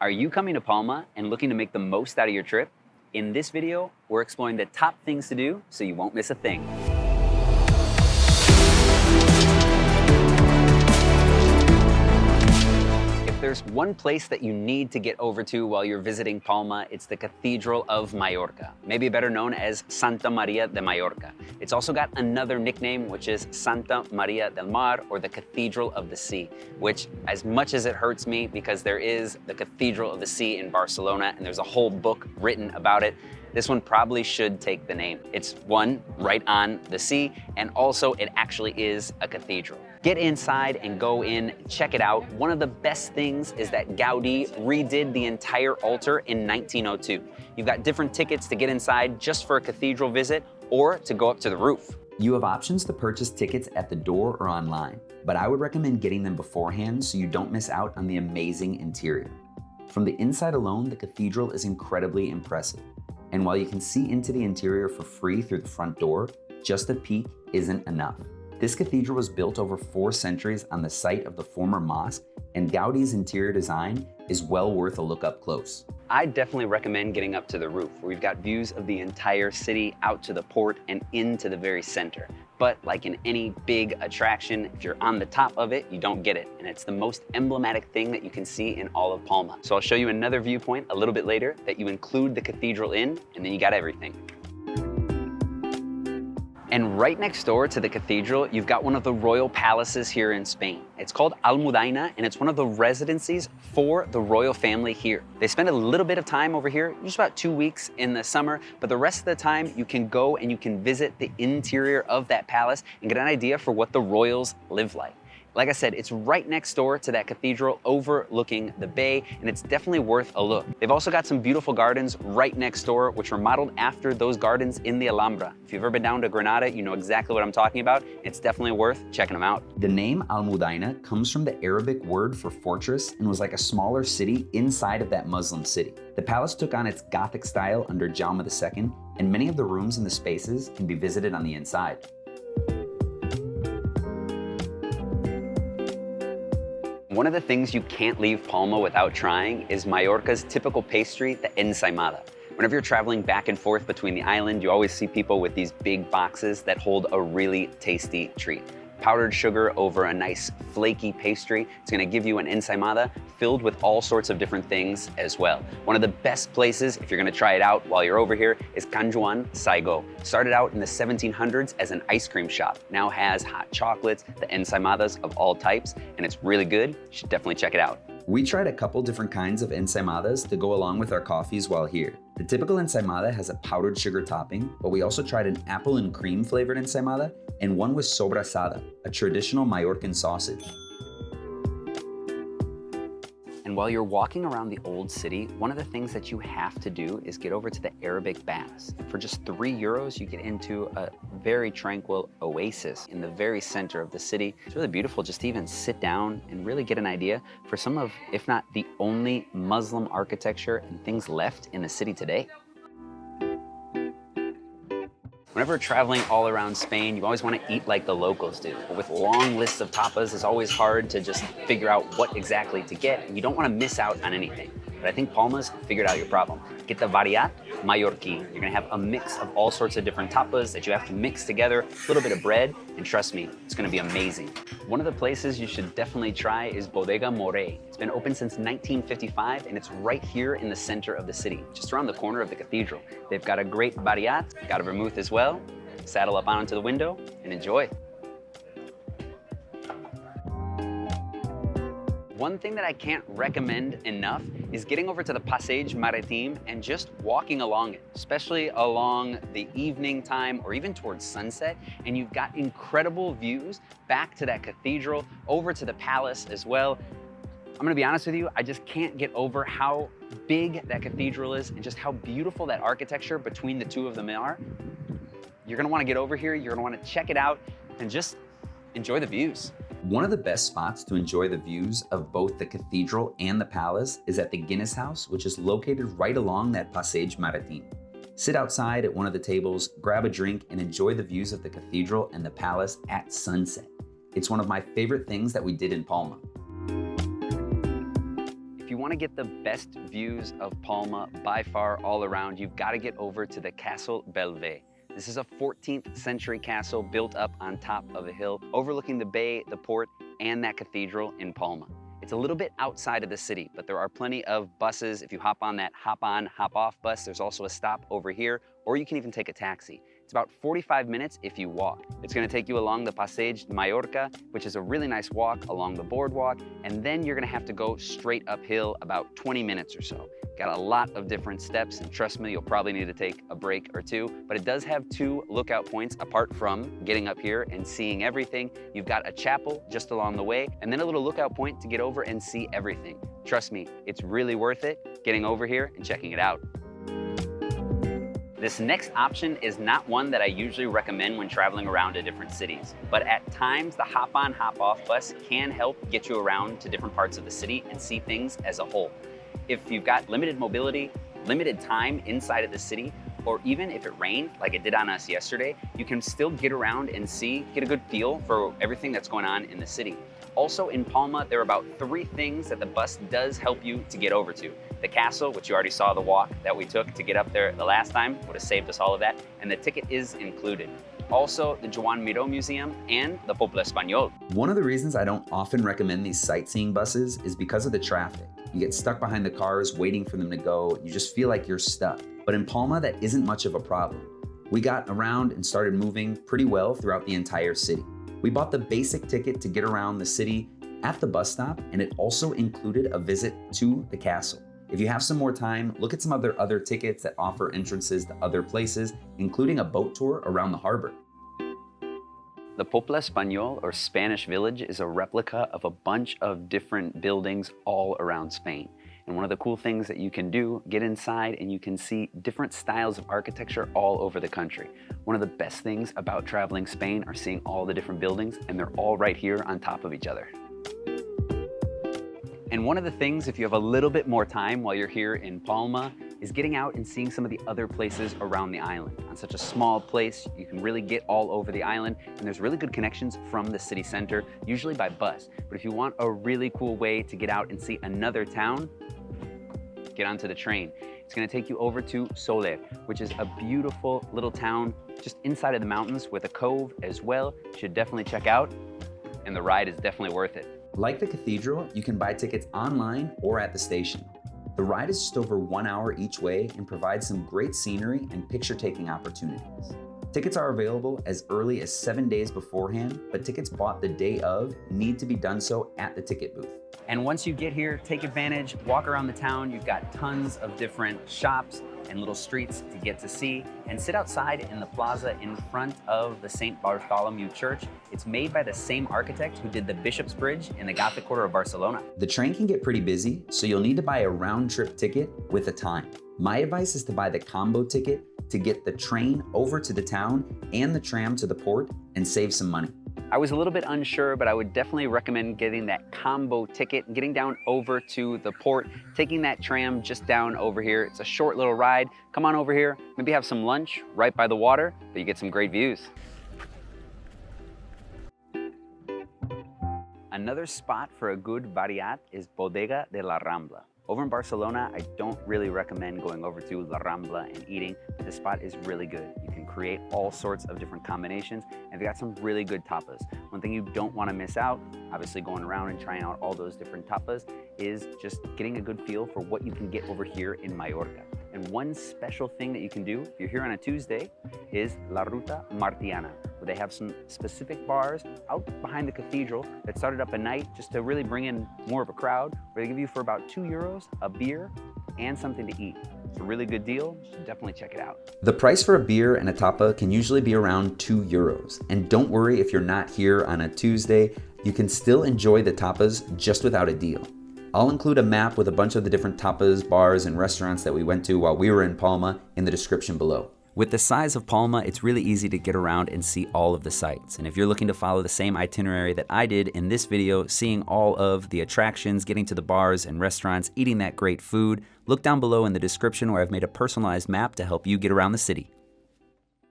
Are you coming to Palma and looking to make the most out of your trip? In this video, we're exploring the top things to do so you won't miss a thing. If there's one place that you need to get over to while you're visiting Palma, it's the Cathedral of Mayorca, maybe better known as Santa Maria de Mallorca. It's also got another nickname, which is Santa Maria del Mar, or the Cathedral of the Sea, which, as much as it hurts me because there is the Cathedral of the Sea in Barcelona and there's a whole book written about it, this one probably should take the name. It's one, right on the sea, and also it actually is a cathedral. Get inside and go in, check it out. One of the best things is that Gaudí redid the entire altar in 1902. You've got different tickets to get inside just for a cathedral visit or to go up to the roof. You have options to purchase tickets at the door or online, but I would recommend getting them beforehand so you don't miss out on the amazing interior. From the inside alone, the cathedral is incredibly impressive. And while you can see into the interior for free through the front door, just a peek isn't enough. This cathedral was built over 4 centuries on the site of the former mosque, and Gaudí's interior design is well worth a look up close. I definitely recommend getting up to the roof, where we've got views of the entire city out to the port and into the very center. But like in any big attraction, if you're on the top of it, you don't get it. And it's the most emblematic thing that you can see in all of Palma. So I'll show you another viewpoint a little bit later that you include the cathedral in, and then you got everything. And right next door to the cathedral, you've got one of the royal palaces here in Spain. It's called Almudena, and it's one of the residencies for the royal family here. They spend a little bit of time over here, just about 2 weeks in the summer, but the rest of the time you can go and you can visit the interior of that palace and get an idea for what the royals live like. Like I said, it's right next door to that cathedral overlooking the bay, and it's definitely worth a look. They've also got some beautiful gardens right next door, which were modeled after those gardens in the Alhambra. If you've ever been down to Granada, you know exactly what I'm talking about. It's definitely worth checking them out. The name Almudena comes from the Arabic word for fortress and was like a smaller city inside of that Muslim city. The palace took on its Gothic style under Jaume II, and many of the rooms in the spaces can be visited on the inside. One of the things you can't leave Palma without trying is Mallorca's typical pastry, the ensaimada. Whenever you're traveling back and forth between the island, you always see people with these big boxes that hold a really tasty treat. Powdered sugar over a nice flaky pastry. It's gonna give you an ensaimada filled with all sorts of different things as well. One of the best places, if you're gonna try it out while you're over here, is Can Juan Saigo. Started out in the 1700s as an ice cream shop. Now has hot chocolates, the ensaimadas of all types, and it's really good. You should definitely check it out. We tried a couple different kinds of ensaimadas to go along with our coffees while here. The typical ensaimada has a powdered sugar topping, but we also tried an apple and cream flavored ensaimada and one with sobrasada, a traditional Mallorcan sausage. And while you're walking around the old city, one of the things that you have to do is get over to the Arabic baths. For just €3, you get into a very tranquil oasis in the very center of the city. It's really beautiful just to even sit down and really get an idea for some of, if not the only Muslim architecture and things left in the city today. Whenever traveling all around Spain, you always want to eat like the locals do. But with long lists of tapas, it's always hard to just figure out what exactly to get, and you don't want to miss out on anything. But I think Palma's figured out your problem. Get the variat Mallorquín. You're gonna have a mix of all sorts of different tapas that you have to mix together, a little bit of bread, and trust me, it's gonna be amazing. One of the places you should definitely try is Bodega Moré. It's been open since 1955, and it's right here in the center of the city, just around the corner of the cathedral. They've got a great variat, got a vermouth as well. Saddle up onto the window and enjoy. One thing that I can't recommend enough is getting over to the Passeig Marítim and just walking along it, especially along the evening time or even towards sunset. And you've got incredible views back to that cathedral, over to the palace as well. I'm gonna be honest with you, I just can't get over how big that cathedral is and just how beautiful that architecture between the two of them are. You're gonna wanna get over here, you're gonna wanna check it out and just enjoy the views. One of the best spots to enjoy the views of both the cathedral and the palace is at the Guinness House, which is located right along that Passeig Marítim. Sit outside at one of the tables, grab a drink, and enjoy the views of the cathedral and the palace at sunset. It's one of my favorite things that we did in Palma. If you want to get the best views of Palma by far all around, you've got to get over to the Castle Belve. This is a 14th century castle built up on top of a hill, overlooking the bay, the port, and that cathedral in Palma. It's a little bit outside of the city, but there are plenty of buses. If you hop on that hop on, hop off bus, there's also a stop over here, or you can even take a taxi. It's about 45 minutes if you walk. It's gonna take you along the Passeig de Mallorca, which is a really nice walk along the boardwalk, and then you're gonna have to go straight uphill about 20 minutes or so. Got a lot of different steps, and trust me, you'll probably need to take a break or two, but it does have 2 lookout points apart from getting up here and seeing everything. You've got a chapel just along the way, and then a little lookout point to get over and see everything. Trust me, it's really worth it getting over here and checking it out. This next option is not one that I usually recommend when traveling around to different cities, but at times the hop-on, hop-off bus can help get you around to different parts of the city and see things as a whole. If you've got limited mobility, limited time inside of the city, or even if it rained like it did on us yesterday, you can still get around and get a good feel for everything that's going on in the city. Also in Palma, there are about 3 things that the bus does help you to get over to. The castle, which you already saw the walk that we took to get up there the last time, would have saved us all of that, and the ticket is included. Also, the Joan Miró Museum and the Poble Español. One of the reasons I don't often recommend these sightseeing buses is because of the traffic. You get stuck behind the cars waiting for them to go. You just feel like you're stuck. But in Palma, that isn't much of a problem. We got around and started moving pretty well throughout the entire city. We bought the basic ticket to get around the city at the bus stop, and it also included a visit to the castle. If you have some more time, look at some other tickets that offer entrances to other places, including a boat tour around the harbor. The Poble Español, or Spanish Village, is a replica of a bunch of different buildings all around Spain. And one of the cool things that you can do, get inside and you can see different styles of architecture all over the country. One of the best things about traveling Spain are seeing all the different buildings, and they're all right here on top of each other. And one of the things, if you have a little bit more time while you're here in Palma, is getting out and seeing some of the other places around the island. On such a small place, you can really get all over the island, and there's really good connections from the city center, usually by bus. But if you want a really cool way to get out and see another town, get onto the train. It's gonna take you over to Soler, which is a beautiful little town just inside of the mountains with a cove as well. You should definitely check out, and the ride is definitely worth it. Like the cathedral, you can buy tickets online or at the station. The ride is just over 1 hour each way and provides some great scenery and picture-taking opportunities. Tickets are available as early as 7 days beforehand, but tickets bought the day of need to be done so at the ticket booth. And once you get here, take advantage, walk around the town. You've got tons of different shops and little streets to get to see, and sit outside in the plaza in front of the St. Bartholomew Church. It's made by the same architect who did the Bishop's Bridge in the Gothic quarter of Barcelona. The train can get pretty busy, so you'll need to buy a round-trip ticket with a time. My advice is to buy the combo ticket to get the train over to the town and the tram to the port and save some money. I was a little bit unsure, but I would definitely recommend getting that combo ticket, getting down over to the port, taking that tram just down over here. It's a short little ride. Come on over here, maybe have some lunch right by the water, but you get some great views. Another spot for a good variat is Bodega de la Rambla. Over in Barcelona, I don't really recommend going over to La Rambla and eating, but this spot is really good. You can create all sorts of different combinations, and they've got some really good tapas. One thing you don't want to miss out, obviously going around and trying out all those different tapas, is just getting a good feel for what you can get over here in Mallorca. And one special thing that you can do if you're here on a Tuesday is La Ruta Martiana, where they have some specific bars out behind the cathedral that started up at night just to really bring in more of a crowd, where they give you for about €2 a beer and something to eat. It's a really good deal. You should definitely check it out. The price for a beer and a tapa can usually be around €2. And don't worry if you're not here on a Tuesday, you can still enjoy the tapas just without a deal. I'll include a map with a bunch of the different tapas, bars, and restaurants that we went to while we were in Palma in the description below. With the size of Palma, it's really easy to get around and see all of the sites. And if you're looking to follow the same itinerary that I did in this video, seeing all of the attractions, getting to the bars and restaurants, eating that great food, look down below in the description where I've made a personalized map to help you get around the city.